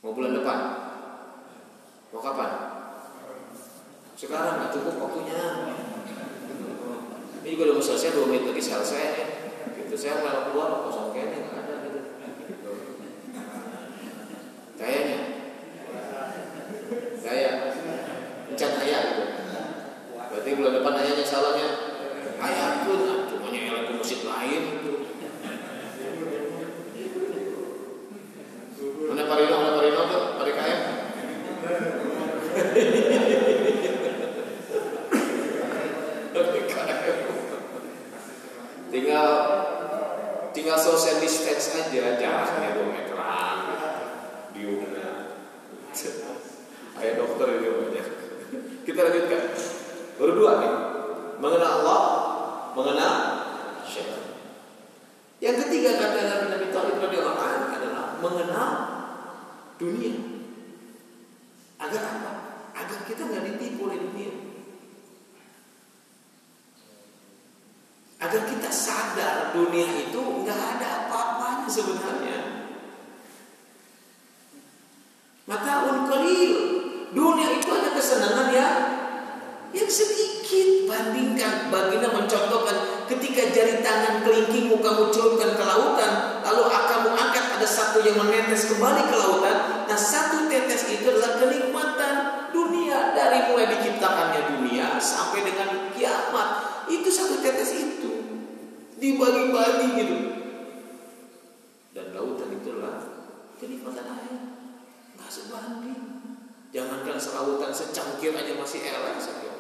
Mau bulan depan? Mau kapan? Sekarang nggak cukup waktunya. Ini juga udah mau selesai, 2 menit lagi selesai. Gitu, saya kalau keluar kosong kayaknya nggak ada gitu. Kayaknya. Kayak dokter ini banyak. Kita lanjutkan. Baru 2 nih. Mengenal Allah, mengenal syaitan. Yang ketiga kata Nabi Thalib radhiyallahu anhu adalah mengenal dunia. Agar apa? Agar kita nggak ditipu oleh dunia. Agar kita sadar dunia itu nggak ada apa-apanya sebenarnya. Mata'un qalil. Dunia itu ada kesenangan yang sedikit. Bandingkan, baginda mencontohkan ketika jari tangan kelingkingmu kamu celupkan ke lautan, lalu kamu angkat ada satu yang menetes kembali ke lautan. Nah, satu tetes itu adalah kenikmatan dunia. Dari mulai diciptakannya dunia sampai dengan kiamat, itu satu tetes itu dibagi-bagi gitu. Dan lautan itulah kenikmatan air, nggak sebanding. Jangankan selautan secangkir aja masih elek saja.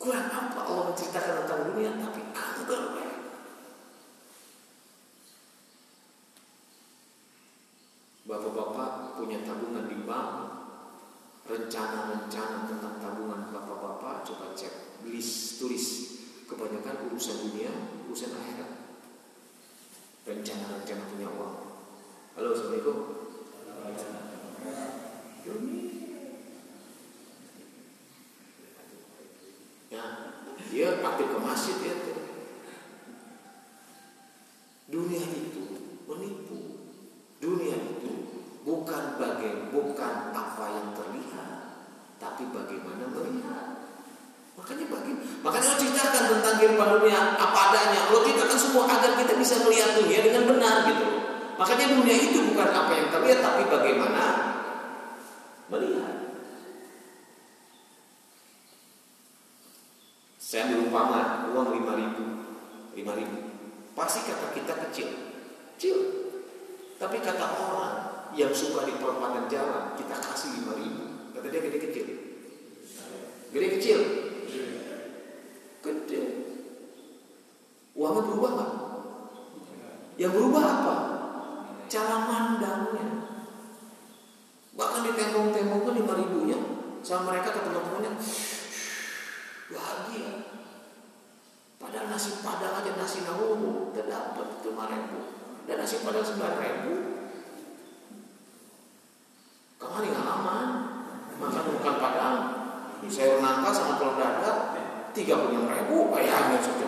Kurang apa Allah menceritakan tentang dunia, tapi anggar. Bapak-bapak punya tabungan di bank, rencana-rencana tentang tabungan bapak-bapak coba cek, tulis. Kebanyakan urusan dunia, urusan akhirat. Rencana-rencana punya uang. Halo, assalamualaikum. Ya, dia aktif ke masjid ya. Dunia itu menipu. Dunia itu bukan apa yang terlihat, tapi bagaimana melihat. Makanya Allah ceritakan tentang kehidupan dunia apa adanya. Allah ceritakan semua agar kita bisa melihat dunia dengan benar gitu. Makanya dunia itu bukan apa yang terlihat, tapi bagaimana melihat. Saya ambil umpama uang 5.000. Pasti kata kita kecil. Tapi kata orang yang suka di perempatan jalan, kita kasih 5.000. Kata dia gede kecil. Gede. Uangnya berubah nggak? Yang berubah apa? Cara mandangnya. Bahkan ditembong-tembongkan 5.000-nya sama mereka ke teman-temannya. Bahagia. Padahal nasi padang aja, nasi nawumu terdapat 5.000. Dan nasi padang 9.000. Kemana nggak aman? Makan bukan padang, sayur nangka sama telur dadar 36.000. Bayangin saja.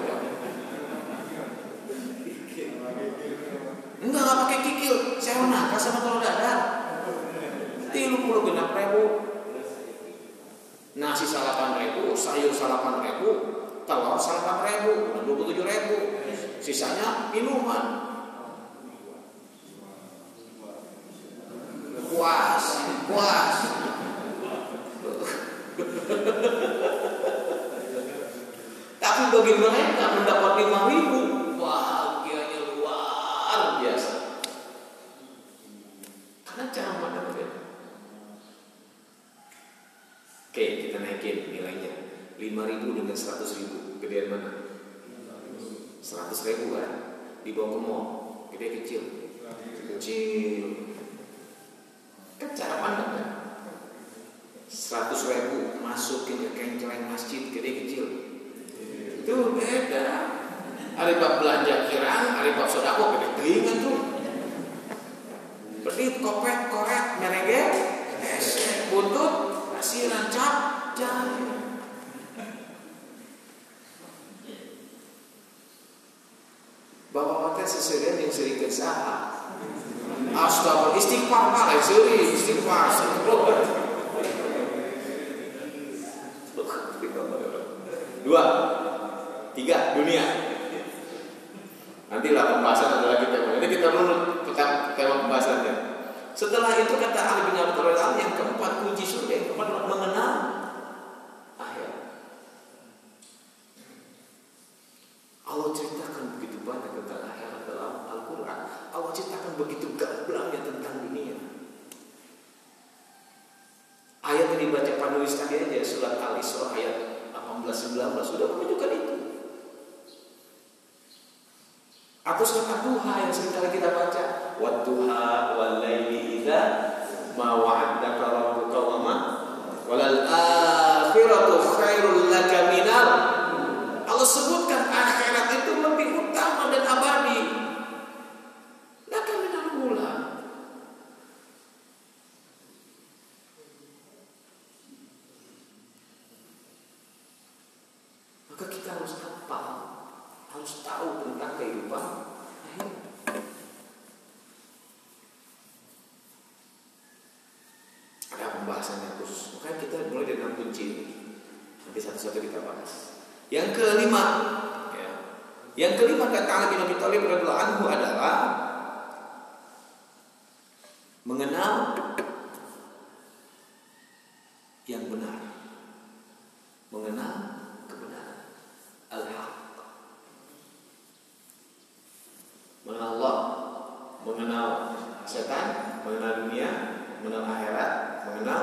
Enggak pakai kikil, sayur nangka sama telur dadar 36.000. Nasi 8.000, sayur 8.000, telur 8.000, 27.000. Sisanya minuman. Puas. Tapi bagi mereka mendapat 5.000, bahagianya luar biasa. Karena cara pandang berbeda. Oke, kita naikin nilainya 5.000 dengan 100.000. Gedean mana? 100.000 kan? Dibawa ke mall, gede kecil. Kan cara pandang kan? 100.000 masukin ke kenceleng masjid, gede kecil. Itu beda. Alibab belanja kirang, alibab sodako gede telinga tuh. Pedit, kopet, korek, merege, buntut, asiran, cap, jari. Bapak-bapak sesuai yang sering kesah. Astagfirullah, istighfar Pak, istighfar. 2, 3 dunia. Nantilah pembahasan adalah kita. Ini kita menurut tema pembahasannya. Setelah itu kata Ali bin Abi Thalib, yang keempat kunci surga, yang keempat adalah mengenal akhirat. Allah ceritakan begitu banyak tentang akhirat dalam Al-Quran. Allah ceritakan begitu gamblangnya tentang dunia. Ayat yang dibaca penulis tadi aja, surat Al-Isra ayat 18-19 sudah menunjukkan itu. Atau surat Ad-Duha yang seringkali kita baca, wadduha wal laili idza ma wa'adaka rabbuka wa ma walal akhiratu khairul laka minal. Allah sebutkan akhirat itu lebih utama dan abadi. Laka minal ula. Maka kita harus hafal, harus tahu tentang kehidupan akhirat. Ada pembahasannya khusus. Makanya kita mulai dari 6 kunci ini. Nanti satu-satu kita bahas. Yang kelima, yang kelima kata Ali bin Abi Thalib radhiyallahu anhu adalah mengenal yang benar, mengenal kebenaran, al-haq, mengenal Allah, mengenal setan, mengenal dunia, mengenal akhirat, mengenal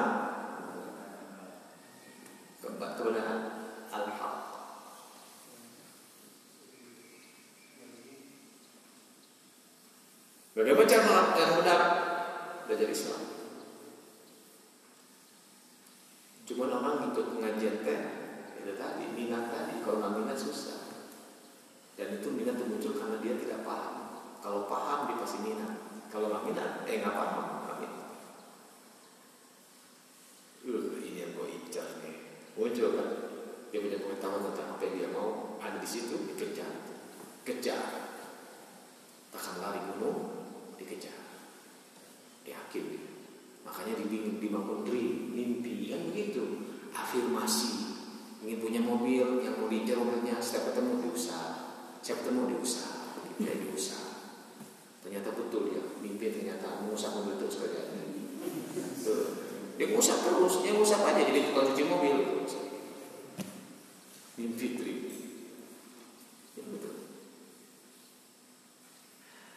kebenaran, al-haq. Bagaimana cara melakukan yang benar? Belajar Islam. Cuma orang ikut pengajian teh itu tadi, minat tadi. Kalau nggak minat susah. Dan itu minat muncul karena dia tidak paham. Kalau paham dia pasti minat. Kalau nggak minat, nggak paham, nggak minat. Ini yang gue incar nih. Muncul kan, dia punya pengetahuan tentang apa yang dia mau, ada di situ dikejar, kejar. Takkan lari gunung, dikejar, yakin. Makanya dibangun dream, mimpi, kan begitu. Afirmasi, ingin punya mobil, yang mau diincar mobilnya, setiap ketemu diusaha, setiap ketemu diusaha, dia diusaha. Ternyata betul ya, mimpi ternyata mengusap mobil terus kerjanya. Dia ngusap terus, dia ngusap aja jadi tukang cuci mobil. Mimpi dream, ya betul.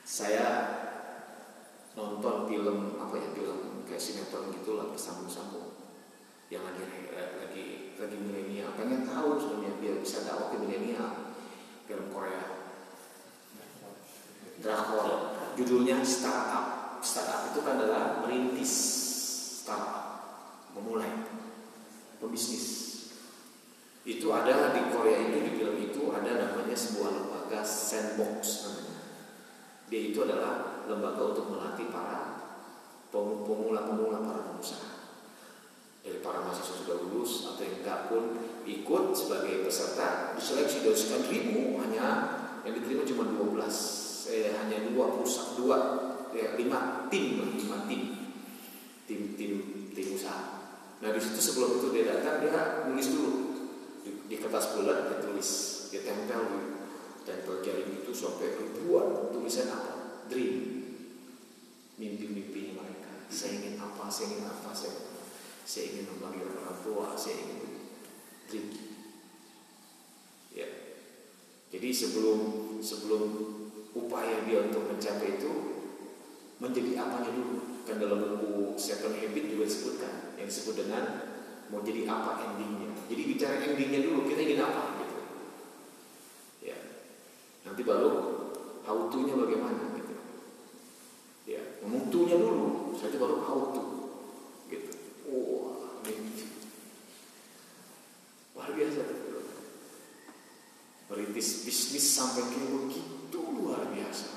Saya nonton film film kayak sinetron gitulah bersambung-sambung yang lagi milenial, pengen tahu sebenarnya biar bisa dakwah ke milenial. Film Korea, drakor, judulnya Startup. Startup itu kan adalah merintis, startup, memulai, pebisnis. Itu ada di Korea itu, di film itu ada namanya sebuah lembaga sandbox namanya. Dia itu adalah lembaga untuk melatih para pemula-pemula, para pengusaha. Dari para mahasiswa sudah lulus atau yang enggak pun ikut sebagai peserta, diseleksi dari sekian ribu, hanya yang diterima cuma 12. Hanya 5 tim usaha. Nah di situ sebelum itu dia datang, dia nulis dulu di kertas bulat, dia tulis, dia tempel jaring itu sampai ribuan tulisan apa? Dream, mimpi-mimpinya mereka. Saya ingin apa, saya ingin apa, saya ingin membahagiakan orang tua, saya ingin dream. Ya. Jadi sebelum upaya dia untuk mencapai itu menjadi apanya dulu. Kan dalam buku Seven Habits juga disebutkan, yang disebut dengan mau jadi apa endingnya. Jadi bicara endingnya dulu, kita ingin apa gitu. Ya. Nanti baru how to-nya bagaimana gitu. Ya, ngomong to-nya dulu, saya baru how to gitu. Wah, luar biasa tuh. Merintis bisnis sampai kayak begitu luar biasa.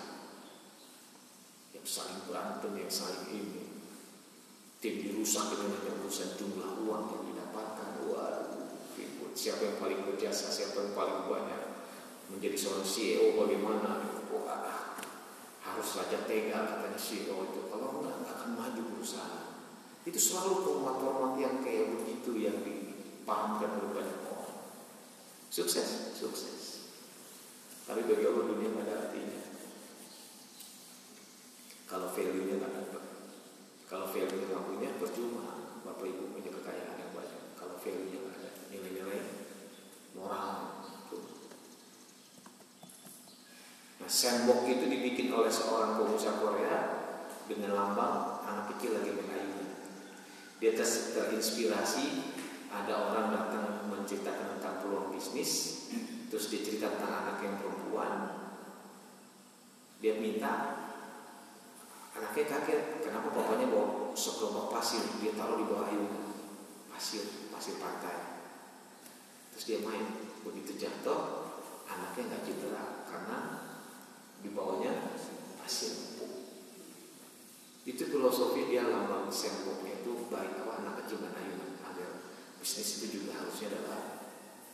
Yang saling berantem, yang saling ini. Tim dirusak dengan hanya urusan jumlah uang yang didapatkan. Waduh, ribut. Siapa yang paling berjasa, siapa yang paling banyak. Menjadi seorang CEO bagaimana? Wah, harus saja tega katanya CEO itu. Kalau enggak akan maju perusahaan. Itu selalu format-format yang kayak begitu yang dipahamkan oleh banyak orang. Sukses. Tapi bagi Allah dunia nggak ada artinya. Kalau value-nya nggak dapat, kalau value-nya nggak punya, percuma Bapak Ibu punya kekayaan yang banyak. Kalau value-nya nggak ada, nilai-nilai moral. Nah, sandbox itu dibikin oleh seorang pengusaha Korea dengan lambang anak kecil lagi main ayunan. Dia terinspirasi, ada orang datang menceritakan tentang peluang bisnis, terus dia cerita tentang anak yang perempuan. Dia minta, anaknya kaget, kenapa bapaknya bawa taruh di bawah ayunan pasir pantai. Terus dia main, begitu jatuh anaknya nggak cedera karena di bawahnya pasir empuk. Itu filosofi dia lambang semboknya itu baik anak kecil dan ayunan. Agar bisnis itu juga harusnya adalah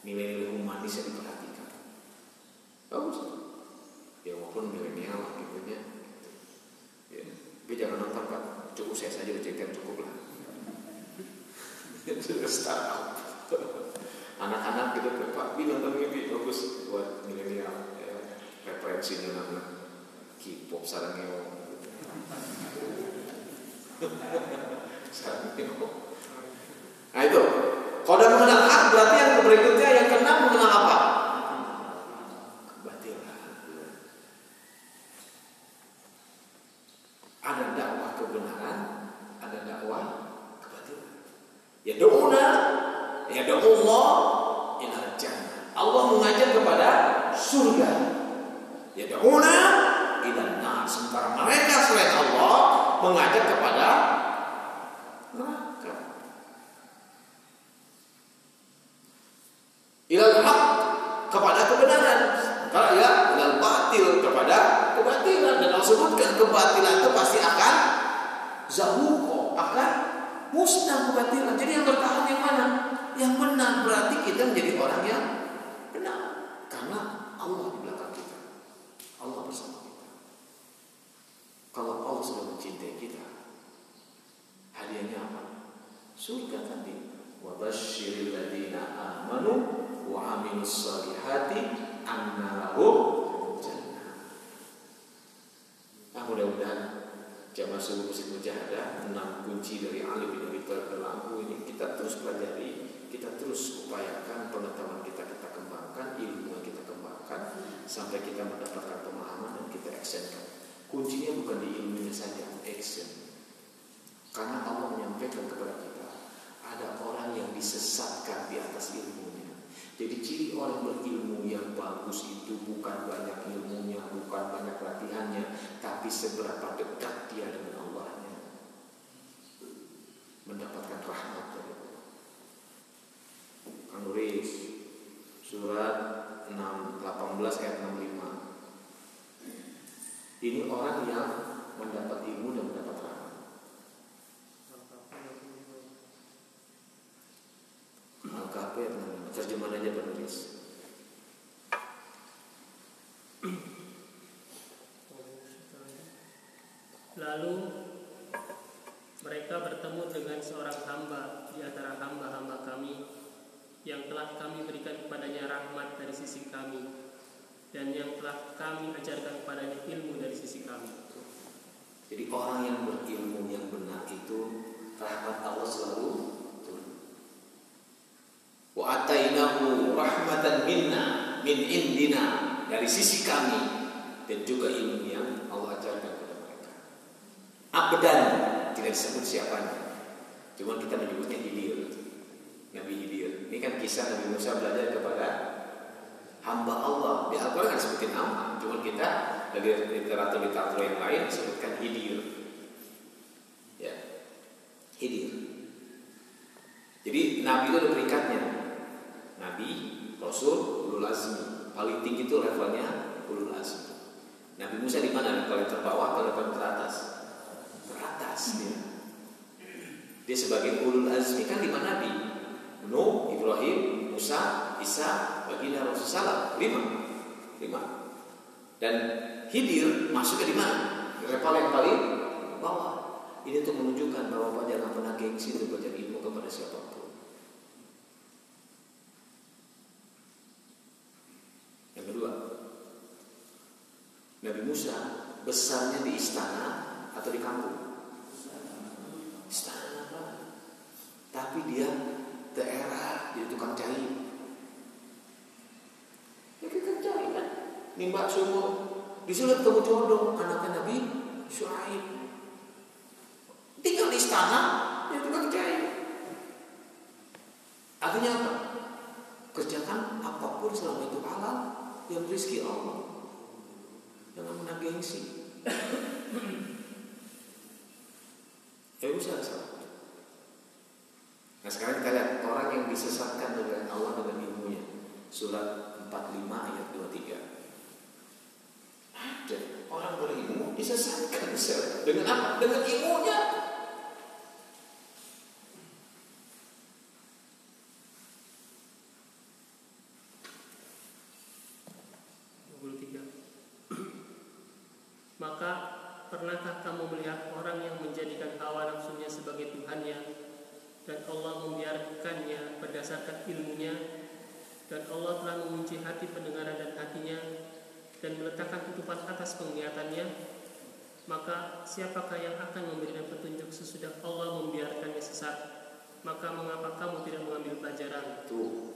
nilai-nilai humanis yang diperhatikan. Bagus. Ya walaupun milenial lah gitu ya. Tapi jangan nonton Pak, cukup saya saja cerita cukup lah. Itu startup. Anak-anak gitu Pak, nonton ini bagus buat milenial. Referensinya anak K-pop sarangnya. Nah itu, kalau udah mengenal hak berarti yang berikutnya yang keenam mengenal apa? Kebatilan. Ada dakwah kebenaran, ada dakwah kebatilan. Ya Allah ilal jannah. Allah mengajak kepada surga. Ya ilal nar. Sementara mereka selain Allah mengajak kepada neraka. Ilal haq kepada kebenaran, sementara ya ilal batil kepada kebatilan. Dan Allah sebutkan kebatilan itu pasti akan zahuqo, akan musnah kebatilan. Jadi yang bertahan yang mana? Yang benar. Berarti kita menjadi orang yang benar karena Allah di belakang kita, Allah bersama kita. Kalau Allah sudah mencintai kita, hadiahnya apa? Surga tadi. Wa basyiril ladzina amanu wa amilus solihati anna lahum jannah. Mudah-mudahan jamaah subuh Masjid Mujahadah 6 kunci dari Ali bin Abi Thalib berlaku ini kita terus pelajari, kita terus upayakan pengetahuan kita kembangkan, ilmu yang kita kembangkan sampai kita mendapatkan pemahaman dan kita actionkan. Kuncinya bukan di ilmunya saja, action. Karena Allah menyampaikan kepada kita, ada orang yang disesatkan di atas ilmunya. Jadi ciri orang berilmu yang bagus itu bukan banyak ilmunya, bukan banyak latihannya, tapi seberapa dekat dia dengan Allahnya, mendapatkan rahmat dari Allah. Nulis surat 18 ayat 65. Ini orang yang mendapat ilmu dan mendapat rahmat. Al-Kahfi terjemahan aja penulis. Lalu mereka bertemu dengan seorang hamba di antara hamba-hamba kami yang telah kami berikan kepadanya rahmat dari sisi kami dan yang telah kami ajarkan kepadanya ilmu dari sisi kami. Jadi orang yang berilmu yang benar itu rahmat Allah selalu turun. Wa atainahu rahmatan minna min indina, dari sisi kami, dan juga ilmu yang Allah ajarkan kepada mereka. Abdan, tidak disebut siapanya, cuma kita menyebutnya Hidir, Nabi Hidir. Ini kan kisah Nabi Musa belajar kepada hamba Allah. Di Al-Quran kan sebutin nama, cuma kita dari literatur yang lain disebutkan Hidir. Ya, Hidir. Jadi Nabi itu ada peringkatnya. Nabi, Rasul, Ulul Azmi. Paling tinggi itu levelnya Ulul Azmi. Nabi Musa di mana? Kalau terbawah atau level teratas? Teratas dia. Dia sebagai Ulul Azmi kan 5 Nabi. Nuh, Ibrahim, Musa, Isa, baginda Rasulullah 5. Dan Hidir masuknya di mana? Level yang paling bawah. Ini untuk menunjukkan bahwa Bapak jangan pernah gengsi untuk belajar ilmu kepada siapapun. Yang kedua, Nabi Musa besarnya di istana atau di kampung? Istana, tapi dia daerah jadi tukang jahit. Ya tukang jahit kan, nimba sumur. Di sini ketemu jodoh anaknya Nabi Syuaib. Tinggal di istana, dia tukang jahit. Artinya apa? Kerjakan apapun selama itu halal, yang rezeki Allah. Jangan pernah gengsi. Usah salah. Nah sekarang kita lihat orang yang disesatkan dengan Allah dengan ilmunya. Surat 45 ayat 23. Ada orang berilmu disesatkan dengan apa? Dengan ilmunya. Maka pernahkah kamu melihat orang yang menjadikan hawa nafsunya sebagai Tuhannya dan Allah membiarkannya berdasarkan ilmunya, dan Allah telah mengunci hati pendengaran dan hatinya dan meletakkan tutupan atas penglihatannya? Maka siapakah yang akan memberikan petunjuk sesudah Allah membiarkannya sesat? Maka mengapa kamu tidak mengambil pelajaran? Tuh,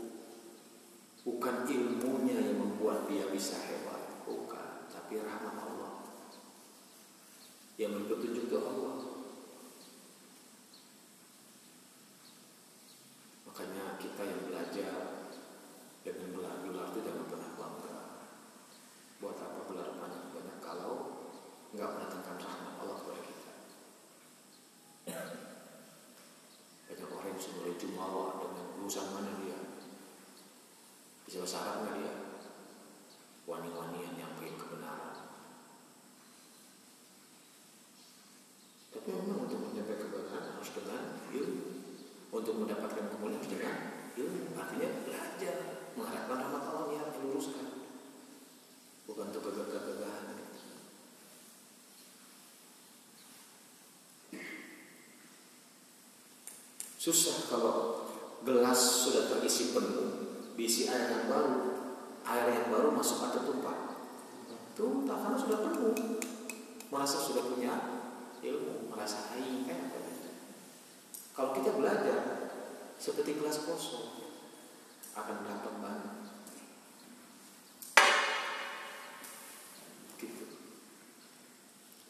bukan ilmunya yang membuat dia bisa hebat, bukan, tapi rahmat Allah yang berpetunjuk ke Allah. Makanya kita yang belajar dengan gelar-gelar itu jangan pernah bangga. Buat apa gelar banyak-banyak kalau nggak mendatangkan rahmat Allah kepada kita. Banyak orang yang sebenarnya jumawa dengan lulusan mana dia, bisa bahasa Arab nggak dia? Wani-wani yang nyampein kebenaran. Tapi memang untuk menyampaikan kebenaran harus dengan ilmu. Untuk mendapatkan kemuliaan harus dengan ilmu. Artinya belajar, mengharapkan rahmat Allah yang diluruskan, bukan untuk gagah-gagahan. Susah kalau gelas sudah terisi penuh, diisi air yang baru masuk atau tumpah. Tuh, karena sudah penuh, merasa sudah punya ilmu, merasa aing kan. Kalau kita belajar seperti gelas kosong, akan dapat banyak. Gitu.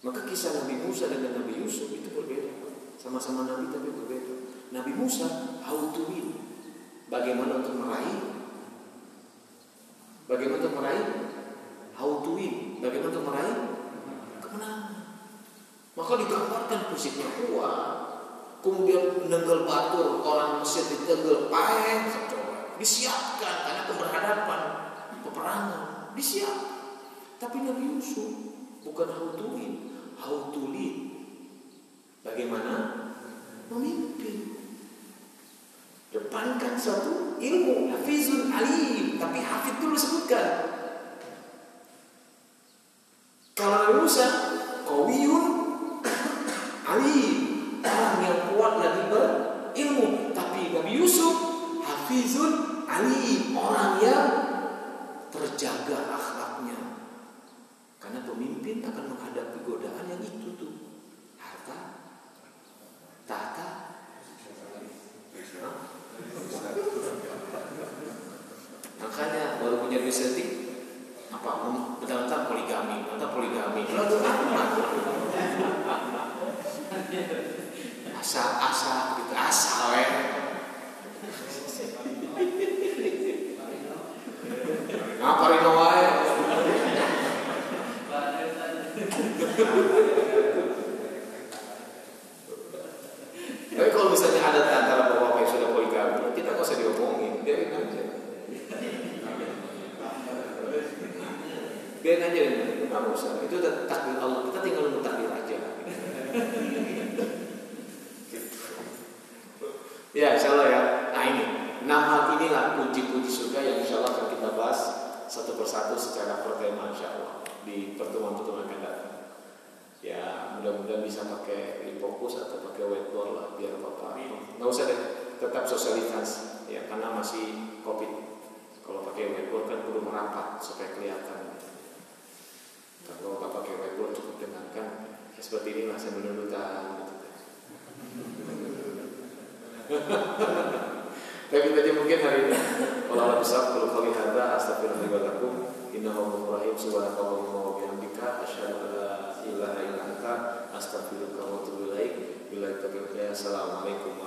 Maka kisah Nabi Musa dengan Nabi Yusuf itu berbeda. Sama-sama Nabi tapi berbeda. Nabi Musa how to win, bagaimana untuk meraih, how to win, bagaimana untuk meraih kemenangan. Maka digambarkan fisiknya kuat, kemudian menenggal batur orang Mesir ditenggel paeng, disiapkan karena keberhadapan peperangan, disiapkan. Tapi Nabi Yusuf bukan how to win, how to lead, bagaimana memimpin. Depankan satu ilmu, hafizun alim, tapi hafid dulu disebutkan. Kalau Nabi Musa qawiyun alim, orang yang kuat lagi berilmu. Tapi Nabi Yusuf hafizun alim, orang yang terjaga akhlaknya. Karena pemimpin akan menghadapi godaan yang itu tuh, harta, tahta, makanya baru punya duit sedikit apa bentar-bentar poligami lalu amat asa gitu ngapa rino wae. Tapi kalau misalnya ada antara bapak yang sudah poligami, kita nggak usah diomongin, biarin aja. Nggak usah. Itu udah takdir Allah. Kita tinggal nunggu takdir aja. Ya, insyaallah ya. Nah ini, 6 hal inilah kunci-kunci surga yang insyaallah akan kita bahas satu persatu secara bertema insyaallah di pertemuan-pertemuan akan datang. Ya, mudah-mudahan bisa pakai Lifokus atau pakai whiteboard lah biar Bapak. Nggak usah deh, tetap sosialisasi ya karena masih Covid. Kalau pakai whiteboard kan perlu merapat supaya kelihatan. Kalau Bapak pakai whiteboard cukup dengarkan ya seperti inilah saya menundutan gitu. Tapi tadi mungkin hari ini kalau Allah bisa kalau kali hada astagfirullahaladzim innahu ghafurur rahim subhanakallahumma wa bihamdika asyhadu an la ilaha illa anta astaghfiruka wa atubu ilaik. Assalamualaikum